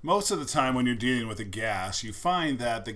Most of the time when you're dealing with a gas, you find that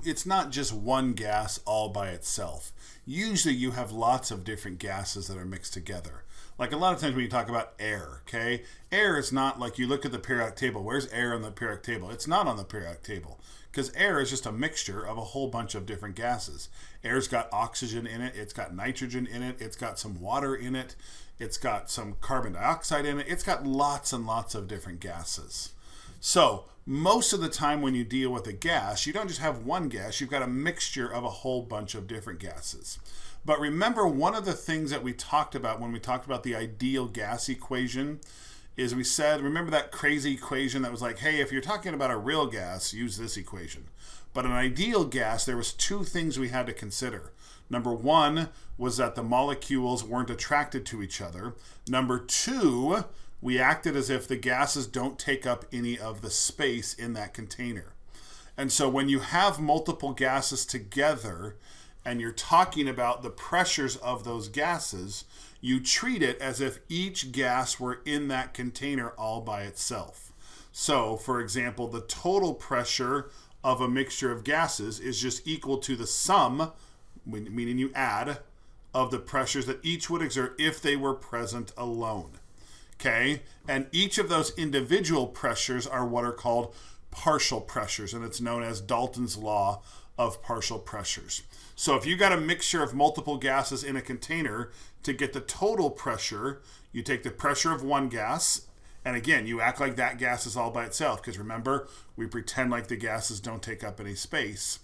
it's not just one gas all by itself. Usually you have lots of different gases that are mixed together. Like a lot of times when you talk about air, okay? Air is not like you look at the periodic table. Where's air on the periodic table? It's not on the periodic table because air is just a mixture of a whole bunch of different gases. Air's got oxygen in it, it's got nitrogen in it, it's got some water in it, it's got some carbon dioxide in it, it's got lots and lots of different gases. So, most of the time when you deal with a gas, you don't just have one gas, you've got a mixture of a whole bunch of different gases. But remember, one of the things that we talked about when we talked about the ideal gas equation is we said, remember that crazy equation that was like, hey, if you're talking about a real gas, use this equation. But an ideal gas, there was two things we had to consider. Number one was that the molecules weren't attracted to each other. Number two, we acted as if the gases don't take up any of the space in that container. And so when you have multiple gases together and you're talking about the pressures of those gases, you treat it as if each gas were in that container all by itself. So, for example, the total pressure of a mixture of gases is just equal to the sum, meaning you add, of the pressures that each would exert if they were present alone. Okay, and each of those individual pressures are what are called partial pressures, and it's known as Dalton's law of partial pressures. So if you got a mixture of multiple gases in a container, to get the total pressure, you take the pressure of one gas, and again, you act like that gas is all by itself, because remember, we pretend like the gases don't take up any space.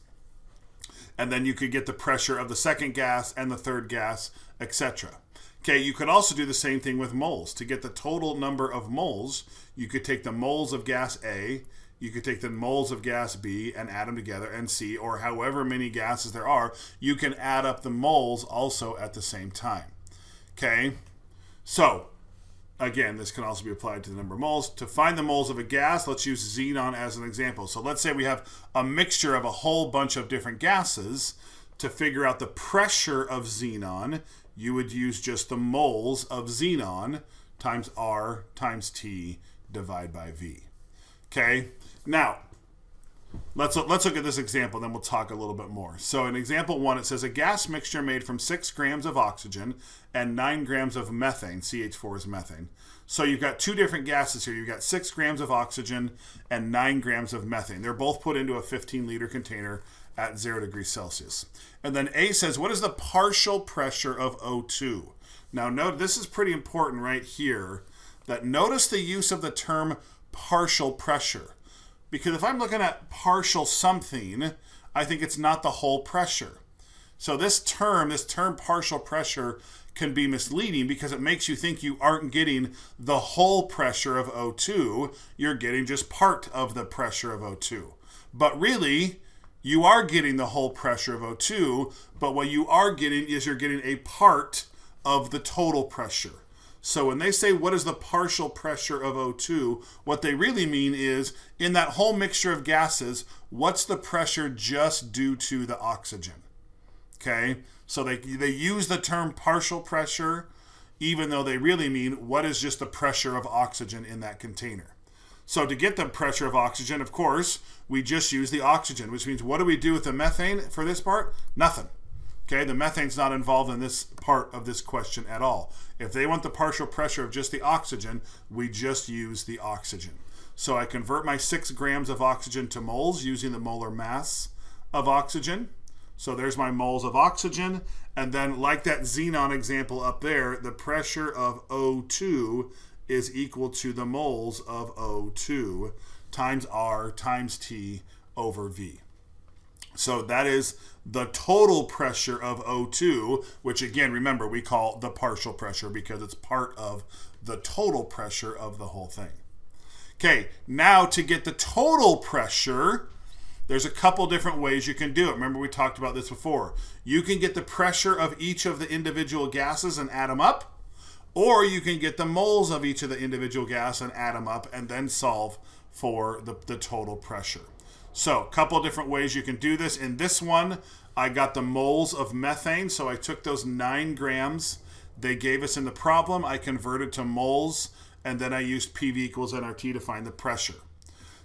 And then you could get the pressure of the second gas and the third gas, etc. Okay, you could also do the same thing with moles. To get the total number of moles, you could take the moles of gas A, you could take the moles of gas B and add them together, and C, or however many gases there are, you can add up the moles also at the same time. Okay, so again, this can also be applied to the number of moles. To find the moles of a gas, let's use xenon as an example. So let's say we have a mixture of a whole bunch of different gases. To figure out the pressure of xenon, you would use just the moles of xenon times R times T divided by V. Okay, now let's look at this example, then we'll talk a little bit more. So in example 1, it says a gas mixture made from 6 grams of oxygen and 9 grams of methane. CH4 is methane. So you've got two different gases here. You've got 6 grams of oxygen and 9 grams of methane. They're both put into a 15-liter container at 0 degrees Celsius. And then A says, what is the partial pressure of O2? Now note, this is pretty important right here, that notice the use of the term partial pressure. Because if I'm looking at partial something, I think it's not the whole pressure. So this term partial pressure, can be misleading because it makes you think you aren't getting the whole pressure of O2, you're getting just part of the pressure of O2. But really, you are getting the whole pressure of O2, but what you are getting is you're getting a part of the total pressure. So when they say what is the partial pressure of O2, what they really mean is in that whole mixture of gases, what's the pressure just due to the oxygen? Okay, so they use the term partial pressure, even though they really mean what is just the pressure of oxygen in that container. So to get the pressure of oxygen, of course, we just use the oxygen, which means what do we do with the methane for this part? Nothing. Okay, the methane's not involved in this part of this question at all. If they want the partial pressure of just the oxygen, we just use the oxygen. So I convert my 6 grams of oxygen to moles using the molar mass of oxygen. So there's my moles of oxygen. And then like that xenon example up there, the pressure of O2 is equal to the moles of O2 times R times T over V. So that is the total pressure of O2, which again, remember, we call the partial pressure because it's part of the total pressure of the whole thing. Okay, now to get the total pressure, there's a couple different ways you can do it. Remember, we talked about this before. You can get the pressure of each of the individual gases and add them up, or you can get the moles of each of the individual gas and add them up and then solve for the total pressure. So a couple of different ways you can do this. In this one, I got the moles of methane. So I took those 9 grams they gave us in the problem. I converted to moles, and then I used PV equals nRT to find the pressure.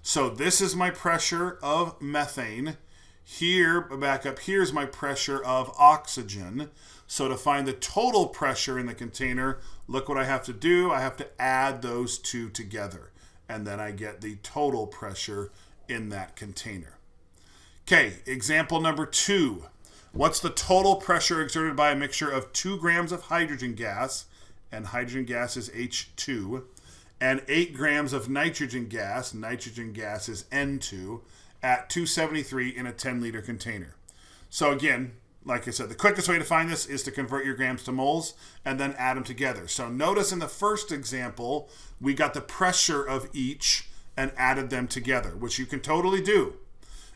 So this is my pressure of methane. Here, back up, here's my pressure of oxygen. So to find the total pressure in the container, look what I have to do. I have to add those two together. And then I get the total pressure in that container. Okay, example number 2. What's the total pressure exerted by a mixture of 2 grams of hydrogen gas, and hydrogen gas is H2, and 8 grams of nitrogen gas is N2, at 273 in a 10-liter container? So again, like I said, the quickest way to find this is to convert your grams to moles and then add them together. So notice in the first example, we got the pressure of each and added them together, which you can totally do.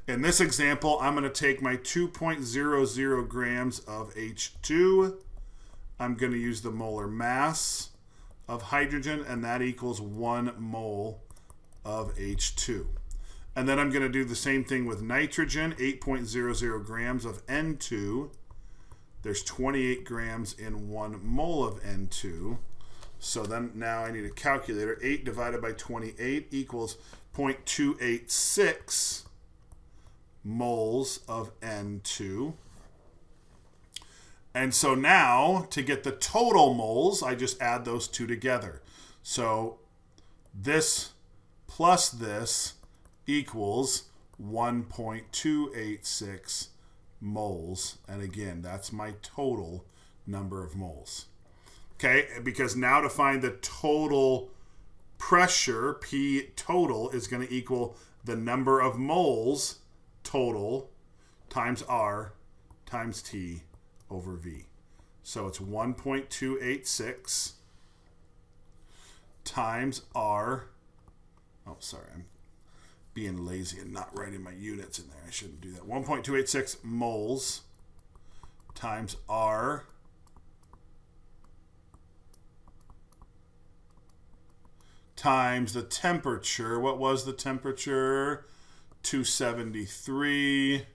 In this example, I'm going to take my 2.00 grams of H2. I'm going to use the molar mass of hydrogen, and that equals 1 mole of H2. And then I'm going to do the same thing with nitrogen, 8.00 grams of N2. There's 28 grams in 1 mole of N2. So then now I need a calculator. 8 divided by 28 equals 0.286 moles of N2. And so now, to get the total moles, I just add those two together. So this plus this equals 1.286 moles. And again, that's my total number of moles. Okay, because now to find the total pressure, P total, is going to equal the number of moles total times R times T over V. So it's 1.286 times R. Oh, sorry, I'm being lazy and not writing my units in there. I shouldn't do that. 1.286 moles times R times the temperature. What was the temperature? 273.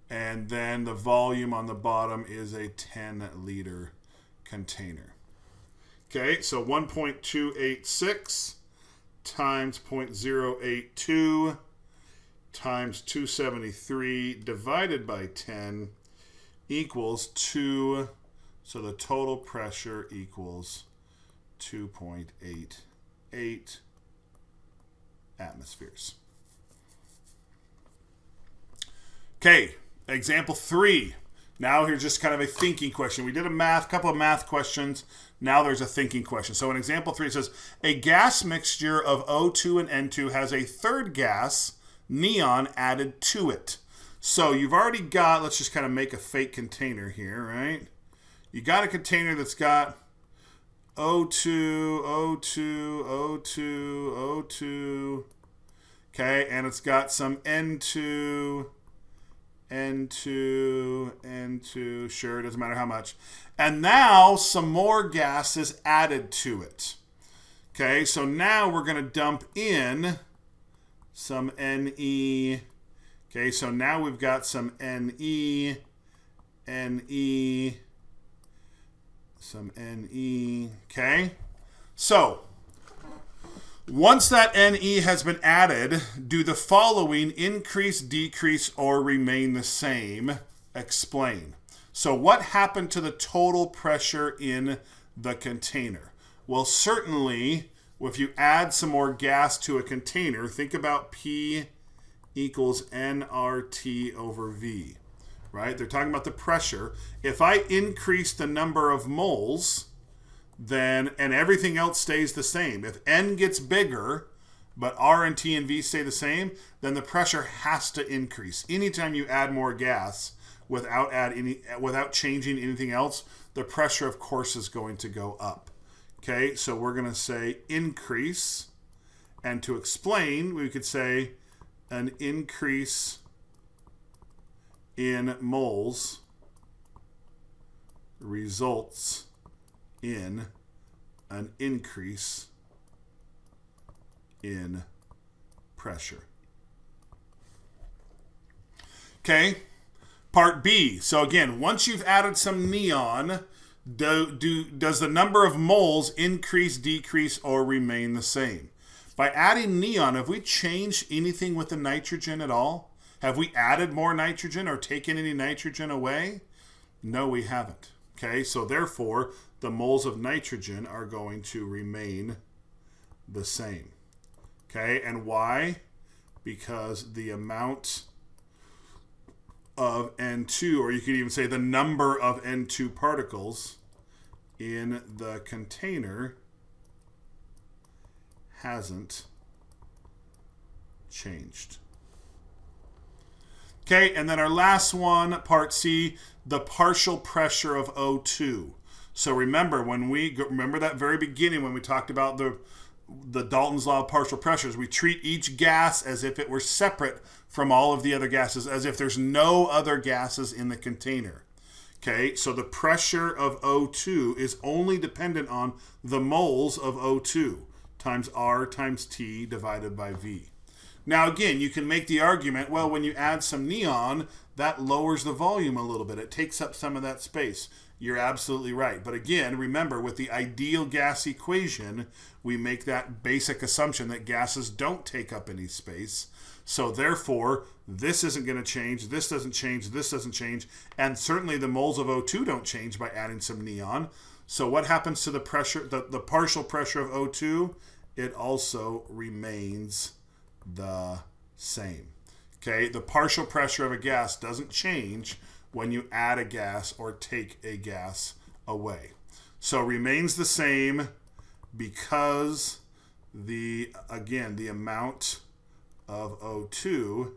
And then the volume on the bottom is a 10-liter container. Okay, so 1.286 times 0.082 times 273 divided by 10 equals 2. So the total pressure equals 2.88 atmospheres. Okay, example 3. Now here's just kind of a thinking question. We did a couple of math questions. Now there's a thinking question. So in example 3 it says, a gas mixture of O2 and N2 has a third gas, neon, added to it. So you've already got, let's just kind of make a fake container here, right? You got a container that's got O2, O2, O2, O2, okay, and it's got some N2, N2, N2, sure, it doesn't matter how much. And now some more gas is added to it. Okay, so now we're going to dump in some Ne. Okay, so now we've got some Ne, Ne, some Ne, okay? So, once that Ne has been added, do the following increase, decrease, or remain the same? Explain. So what happened to the total pressure in the container? Well, certainly, if you add some more gas to a container, think about P equals nRT over V, right? They're talking about the pressure. If I increase the number of moles, then, and everything else stays the same. If N gets bigger, but R and T and V stay the same, then the pressure has to increase. Anytime you add more gas without changing anything else, the pressure, of course, is going to go up. Okay, so we're going to say increase. And to explain, we could say an increase in moles results in an increase in pressure. Okay, part B. So again, once you've added some neon, does the number of moles increase, decrease, or remain the same? By adding neon, have we changed anything with the nitrogen at all? Have we added more nitrogen or taken any nitrogen away? No, we haven't. Okay, so therefore, the moles of nitrogen are going to remain the same. Okay, and why? Because the amount of N2, or you could even say the number of N2 particles in the container hasn't changed. Okay, and then our last one, part C, the partial pressure of O2. So remember, remember that very beginning when we talked about the Dalton's law of partial pressures, we treat each gas as if it were separate from all of the other gases, as if there's no other gases in the container. Okay, so the pressure of O2 is only dependent on the moles of O2 times R times T divided by V. Now again, you can make the argument, well, when you add some neon, that lowers the volume a little bit. It takes up some of that space. You're absolutely right. But again, remember, with the ideal gas equation, we make that basic assumption that gases don't take up any space. So therefore, this isn't going to change, this doesn't change, this doesn't change, and certainly the moles of O2 don't change by adding some neon. So what happens to the pressure, the partial pressure of O2? It also remains the same. Okay, the partial pressure of a gas doesn't change when you add a gas or take a gas away. So remains the same because the amount of O2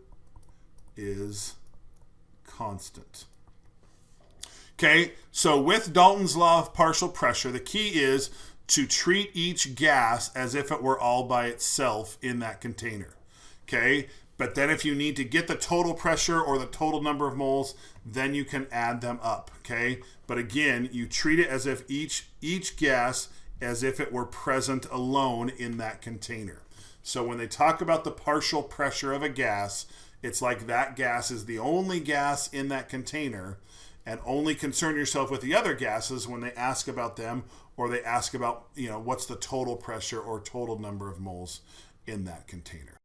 is constant. Okay, so with Dalton's law of partial pressure, the key is to treat each gas as if it were all by itself in that container. Okay, but then if you need to get the total pressure or the total number of moles, then you can add them up. Okay, but again, you treat it as if each gas as if it were present alone in that container. So when they talk about the partial pressure of a gas, it's like that gas is the only gas in that container, and only concern yourself with the other gases when they ask about them, or they ask about, what's the total pressure or total number of moles in that container.